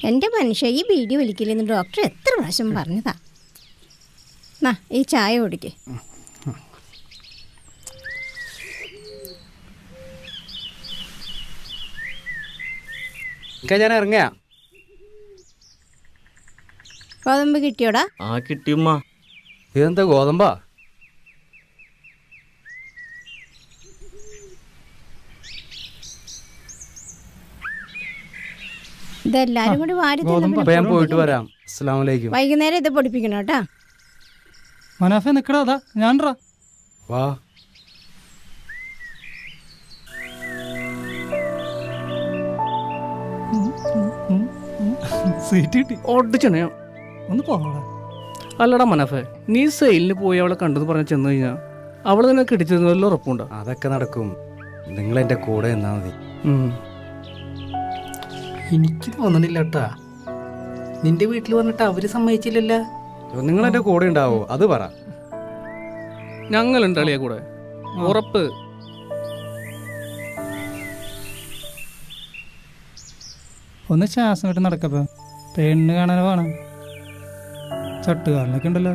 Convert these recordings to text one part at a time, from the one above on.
എൻ്റെ മനുഷ്യ ഈ ബീഡി വലിക്കില്ലെന്ന് ഡോക്ടർ എത്ര പ്രാവശ്യം പറഞ്ഞതാ. നാ ഈ ചായ കുടിക്ക്. ഞാൻ ഇറങ്ങാ. ഗോതമ്പ് കിട്ടിയോടാ? ആ കിട്ടിയുമ്മ. ഇതെന്താ ഗോതമ്പാ? ഇതെല്ലാരും കൂടി വാരി ഞാൻ പോയിട്ട് വരാം. അസ്സലാമു അലൈക്കും. വൈകുന്നേരം ഇത് പൊടിപ്പിക്കണം കേട്ടാ. മനാഫെ നിക്കടാ, അതാ ഞാൻറാ. വാ. സീറ്റ് കിട്ടി. ഓടിച്ചണയോ ഒന്ന് പോകടാ. അല്ലടാ മനഫെ, നീ സെയിലിന് പോയി അവളെ കണ്ടെന്ന് പറഞ്ഞ് ചെന്ന് കഴിഞ്ഞാൽ അവള് തന്നെ കിടിച്ചെന്നല്ലോ ഉറപ്പുണ്ടോ? അതൊക്കെ നടക്കും. നിങ്ങൾ എൻ്റെ കൂടെ നിന്നാ മതി. എനിക്ക് തോന്നണില്ല കേട്ടാ. നിന്റെ വീട്ടിൽ വന്നിട്ട് അവര് സമ്മതിച്ചില്ലല്ലോ. നിങ്ങൾ എൻ്റെ കൂടെ ഉണ്ടാവോ? അത് പറ. ഞങ്ങളുണ്ട് അളിയെ കൂടെ, ഉറപ്പ്. ഒന്ന് ശ്വാസം വിട്ട് നടക്കപ്പ. പെണ്ണ് കാണാൻ വേണം. ചട്ടുകാരനൊക്കെ ഉണ്ടല്ലോ.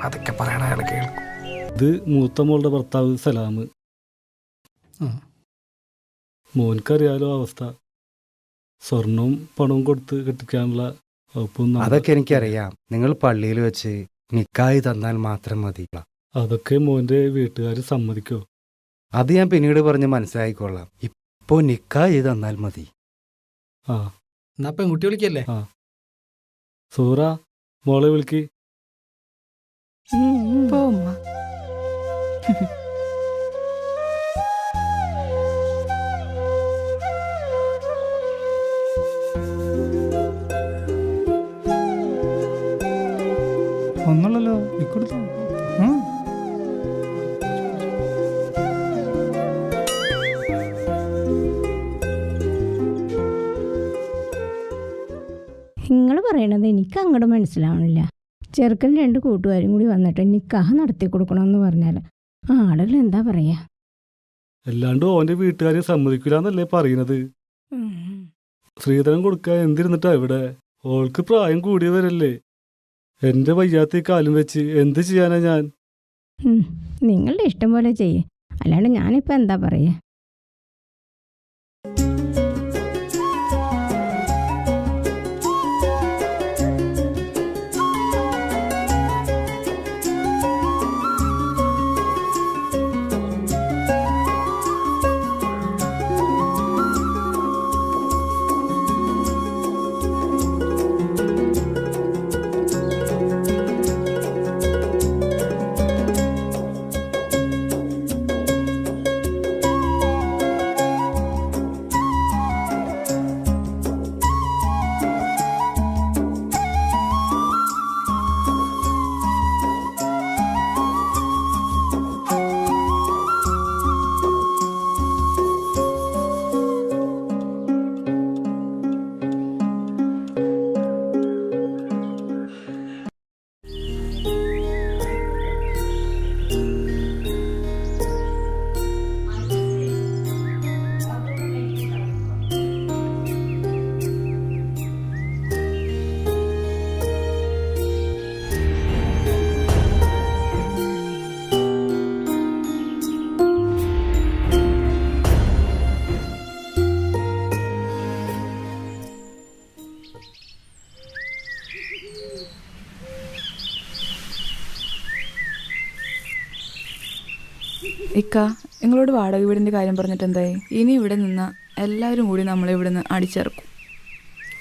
അതൊക്കെ പറയണ അയാൾ കേൾക്കും. ഇത് മൂത്ത മോളുടെ ഭർത്താവ് സലാമ്. മോൻക്കറിയാലോ അവസ്ഥ. സ്വർണവും പണവും കൊടുത്ത് കെട്ടിക്കാനുള്ള വകുപ്പൊന്നും. അതൊക്കെ എനിക്കറിയാം. നിങ്ങൾ പള്ളിയിൽ വെച്ച് നിക്കാഹ് തന്നാൽ മാത്രം മതി. അതൊക്കെ മോന്റെ വീട്ടുകാർ സമ്മതിക്കോ? അത് ഞാൻ പിന്നീട് പറഞ്ഞ് മനസ്സിലായിക്കൊള്ളാം. ഇപ്പോ നിക്കാഹ് തന്നാൽ മതി. ആ എന്നാ പെൺകുട്ടി വിളിക്കല്ലേ? സൂറ, മോളെ വിളിക്ക്. ഒന്നുള്ളല്ലോ ഇക്കൊടുത്തു. നിങ്ങൾ പറയണത് എനിക്ക് അങ്ങോട്ട് മനസ്സിലാവണില്ല. ചെറുക്കൻ 2 കൂട്ടുകാരും കൂടി വന്നിട്ട് നിക്കാഹ് നടത്തി കൊടുക്കണമെന്ന് പറഞ്ഞാൽ ആളുകൾ എന്താ പറയാ? അല്ലാണ്ട് ഓന്റെ വീട്ടുകാരെ സമ്മതിക്കില്ലാന്നല്ലേ പറയുന്നത്. സ്ത്രീധനം കൊടുക്കാൻ എന്തിരുന്നിട്ടാ ഇവിടെ? ഓൾക്ക് പ്രായം കൂടിയവരല്ലേ. എന്റെ വയ്യാത്ത കാലം വെച്ച് എന്ത് ചെയ്യാനാ ഞാൻ? നിങ്ങളുടെ ഇഷ്ടം പോലെ ചെയ്യേ, അല്ലാണ്ട് ഞാനിപ്പോൾ എന്താ പറയാ? ഇക്ക, നിങ്ങളോട് വാടക വീടിൻ്റെ കാര്യം പറഞ്ഞിട്ട് എന്തായി? ഇനി ഇവിടെ നിന്ന എല്ലാവരും കൂടി നമ്മളെ ഇവിടെ നിന്ന് അടിച്ചിറക്കും.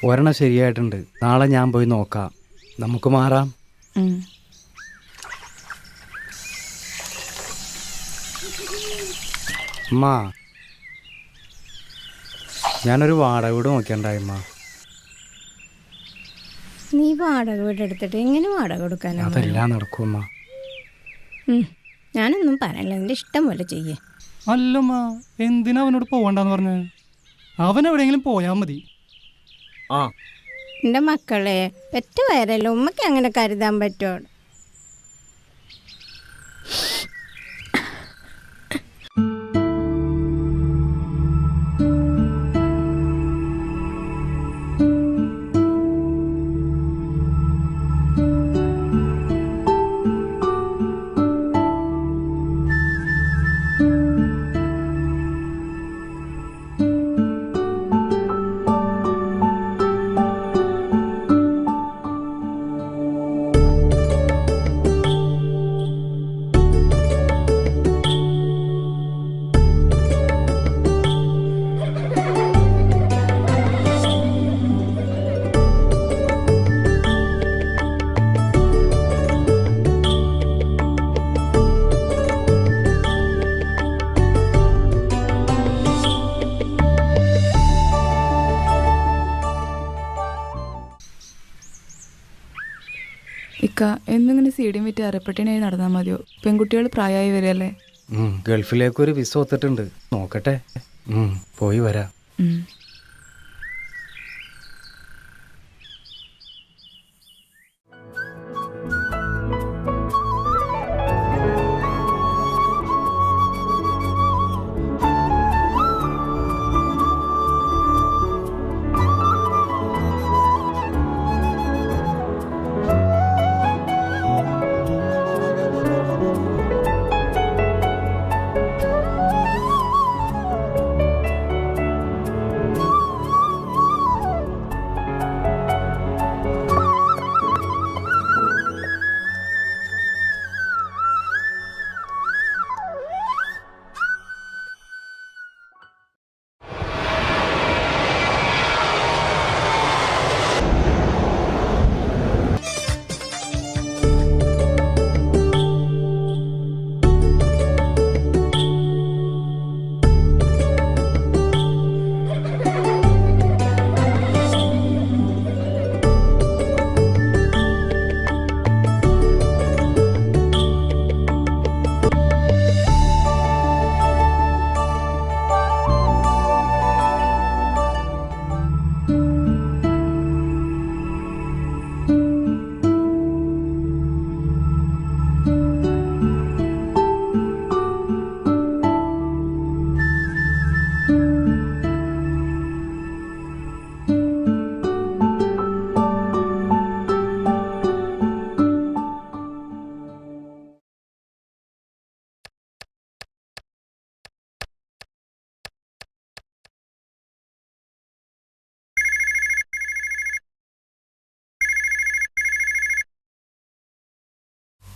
ഒരെണ്ണം ശരിയായിട്ടുണ്ട്. നാളെ ഞാൻ പോയി നോക്കാം. നമുക്ക് മാറാം. അമ്മ, ഞാനൊരു വാടക വീട് നോക്കിയണ്ടായിമ്മ. നീ വാടക വീട് എടുത്തിട്ട് എങ്ങനെ വാടക കൊടുക്കാനാ? അതെല്ലാം നടക്കുമ്മ. ഞാനൊന്നും പറയല്ല, എൻ്റെ ഇഷ്ടം പോലെ ചെയ്യേ. അല്ലമ്മ, എന്തിനാ അവനോട് പോവണ്ടെന്ന് പറഞ്ഞ? അവൻ എവിടെയെങ്കിലും പോയാൽ മതി. എൻ്റെ മക്കളെ പെറ്റ വയറല്ലോ, ഉമ്മയ്ക്ക് അങ്ങനെ കരുതാൻ പറ്റുമോ? ഇക്ക എന്നിങ്ങനെ സീഡിയും വിറ്റ് അരപ്പട്ടിനായി നടന്നാൽ മതിയോ? പെൺകുട്ടികൾ പ്രായമായി വരികയല്ലേ? ഗൾഫിലേക്കൊരു വിസ ഒത്തിട്ടുണ്ട്, നോക്കട്ടെ. പോയി വരാം. ഉം.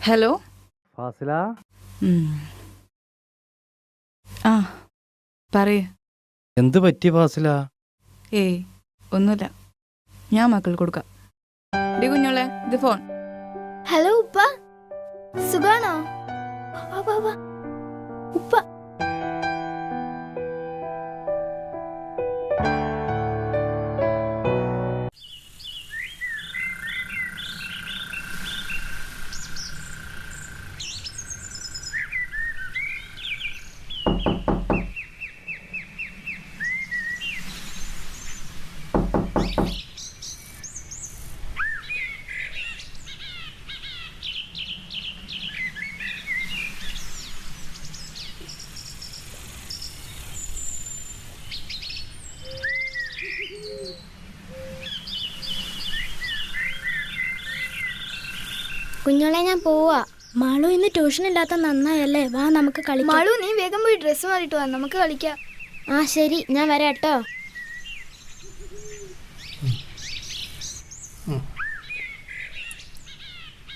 ഹലോ. ഫാസില, ആ പറയേ. എന്ത് പറ്റി ഫാസില? ഏയ് ഒന്നുമില്ല, ഞാൻ മക്കൾ കൊടുക്കാം. ഡി കുഞ്ഞോളെ, ഇത് ഫോൺ. ഹലോ ഉപ്പ, സുഖാണോ? ഉപ്പ കുഞ്ഞോളെ, ഞാൻ പോവാ. മാളു ഇന്ന് ട്യൂഷൻ ഇല്ലാത്ത നന്നായല്ലേ? വാ നമുക്ക് കളിക്കാം. മാളു, നീ വേഗം പോയി ഡ്രസ്സ് മാറിയിട്ട് വാ, നമുക്ക് കളിക്കാം. ആ ശരി, ഞാൻ വരാം കേട്ടോ.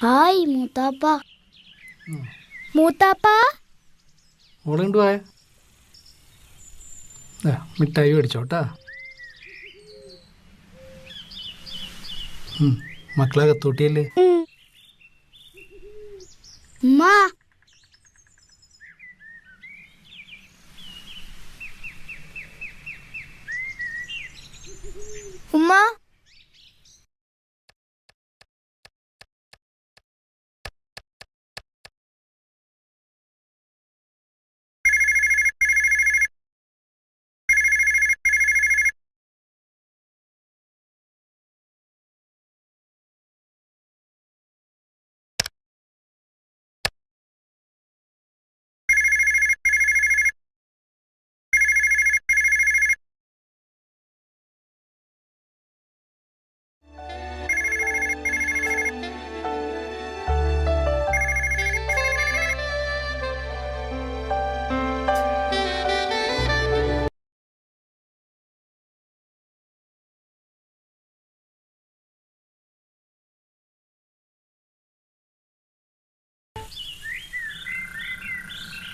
ഹായ് മൂത്താപ്പ. മൂത്താപ്പ, മോളെ കൊണ്ട് പോയ മിഠായി മേടിച്ചോട്ടാ. മക്കളെ കത്തൂട്ടിയല്ലേ? ഉമ്മ. ഉമ്മ,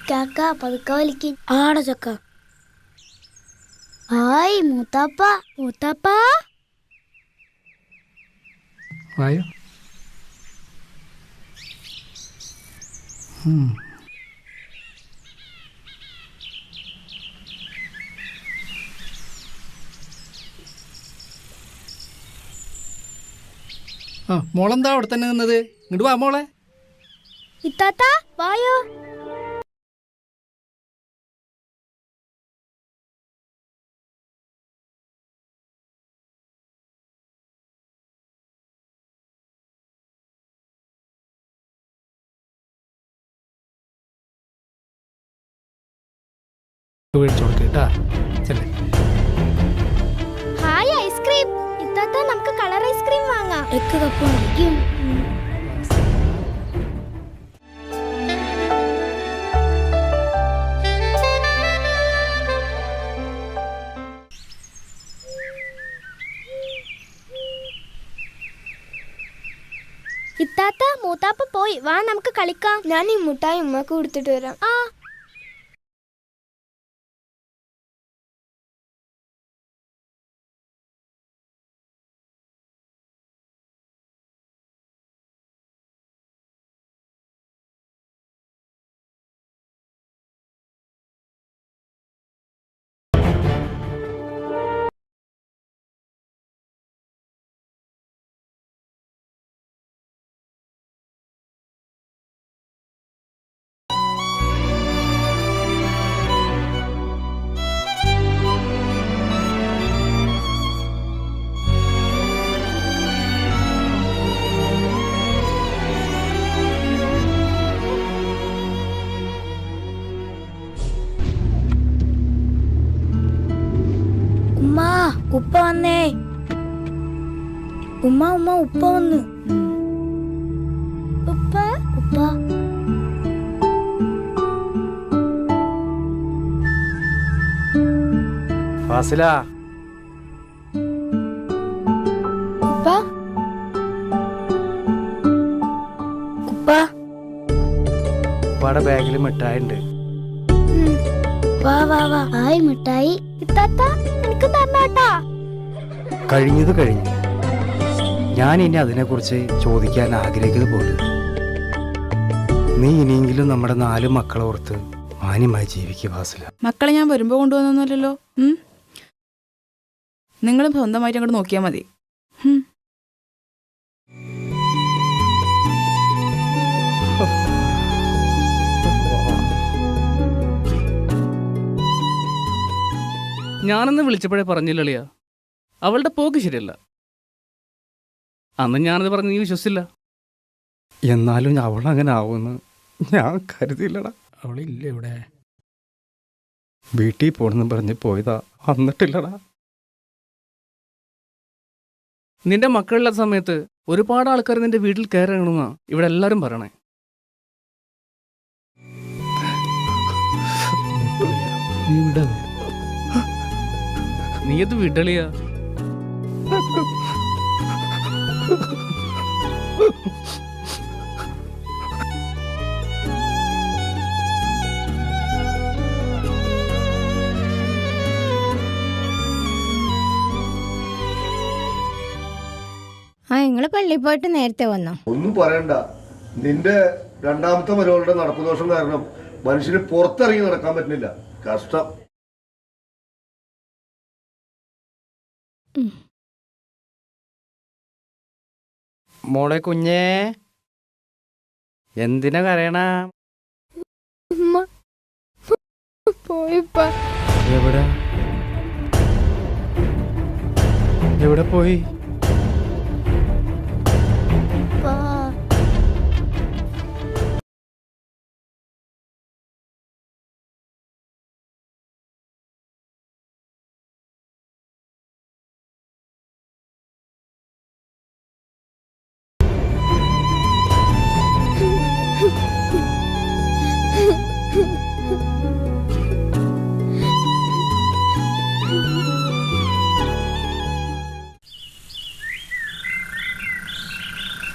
കാക്ക പതുക്കെ വലിക്ക്. ആട ചക്ക. ഹായ് മൂത്താപ്പ. മൂത്താപ്പ, വായോ. മോളെന്താ അവിടെ തന്നെ നിന്നത്? ഇങ്ങോട്ട് വാ മോളെ. ഇത്താത്ത വായോ. മേടിച്ചു കൊടുക്കേട്ടാ. ചെല്ലേ. Hi ice cream. ഇത്താത്ത നമുക്ക് കളർ ഐസ്ക്രീം വാങ്ങാം. എക്ക് കപ്പ് മതിക്കും. ഇത്താത്ത മൂത്താപ്പ പോയി വാ നമുക്ക് കളിക്കാം. ഞാൻ ഈ മുട്ടായി ഉമ്മക്ക് കൊടുത്തിട്ട് വരാം. ആ ഉപ്പ വന്നേ. ഉമ്മ ഉപ്പ വന്നു. ഉപ്പ ഉപ്പ ഫാസില, ഉപ്പ ഉപ്പ ഉപ്പാടെ ബാഗിൽ മിഠായി ഉണ്ട്. വാ വാ വാ. ആയി മിഠായി. ഇത്താത്ത എനിക്ക് തന്നാട്ടാ. കഴിഞ്ഞത് കഴിഞ്ഞു. ഞാൻ ഇനി അതിനെക്കുറിച്ച് ചോദിക്കാൻ ആഗ്രഹിക്കുന്നത് പോലും. നീ ഇനിയെങ്കിലും നമ്മുടെ 4 മക്കളെ ഓർത്ത് മാന്യമായി ജീവിക്കുക ഫാസില. മക്കളെ ഞാൻ വരുമ്പോൾ കൊണ്ടുവന്നല്ലോ. നിങ്ങളും സ്വന്തമായിട്ട് അങ്ങോട്ട് നോക്കിയാൽ മതി. ഞാനെന്ന് വിളിച്ചപ്പോഴേ പറഞ്ഞില്ലളിയാ, അവളുടെ പോക്ക് ശരിയല്ല. അന്ന് ഞാനത് പറഞ്ഞ് നീ വിശ്വസിച്ചില്ല. എന്നാലും അവൾ അങ്ങനെ ആവുമെന്ന് ഞാൻ കരുതിയില്ലടാ. അവളില്ല ഇവിടെ. വീട്ടിൽ പോണെന്ന് പറഞ്ഞ് പോയതാ, വന്നിട്ടില്ലടാ. നിന്റെ മക്കളില്ലാത്ത സമയത്ത് ഒരുപാട് ആൾക്കാർ നിന്റെ വീട്ടിൽ കയറണമെന്നാ ഇവിടെ എല്ലാവരും പറയണേ. നീ വിടാ. നീ അത് വിടളിയാ. ആ നിങ്ങൾ പള്ളിയിൽ പോയിട്ട് നേരത്തെ വന്നോ? ഒന്നും പറയണ്ട. നിന്റെ രണ്ടാമത്തെ മരുമകളുടെ നടപ്പുദോഷം കാരണം മനുഷ്യന് പുറത്തിറങ്ങി നടക്കാൻ പറ്റുന്നില്ല. കഷ്ടം. മോളെ കുഞ്ഞേ, എന്തിനാ കരയണ? എവിടെ എവിടെ പോയി?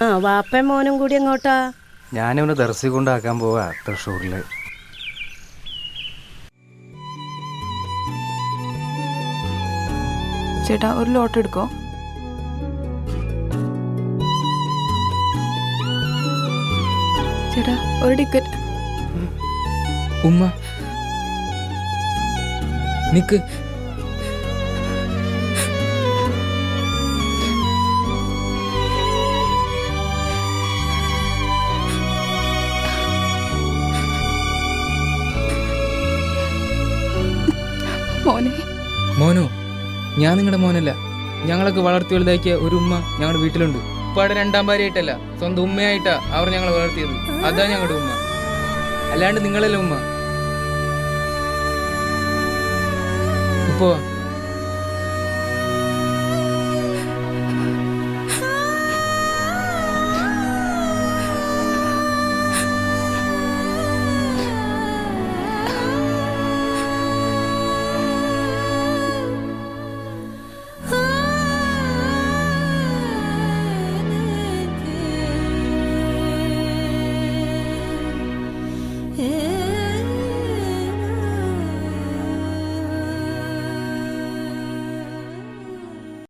ആ വാപ്പയും മോനും കൂടി എങ്ങോട്ടാ? ഞാനിവനെ ദർശി കൊണ്ടാക്കാൻ പോവാ തൃശ്ശൂരില്. ചേട്ടാ ഒരു ലോട്ട് എടുക്കോ? ചേട്ടാ ഒരു ടിക്കറ്റ്. ഉമ്മ നിക്ക്. മോനെ. മോനോ? ഞാൻ നിങ്ങളുടെ മോനല്ല. ഞങ്ങളൊക്കെ വളർത്തി വലുതാക്കിയ ഒരു ഉമ്മ ഞങ്ങളുടെ വീട്ടിലുണ്ട്. ഉപ്പയുടെ രണ്ടാം ഭാര്യയായിട്ടല്ല, സ്വന്തം ഉമ്മയായിട്ടാ അവർ ഞങ്ങളെ വളർത്തിയത്. അതാ ഞങ്ങളുടെ ഉമ്മ, അല്ലാണ്ട് നിങ്ങളല്ല ഉമ്മ. ഉപ്പ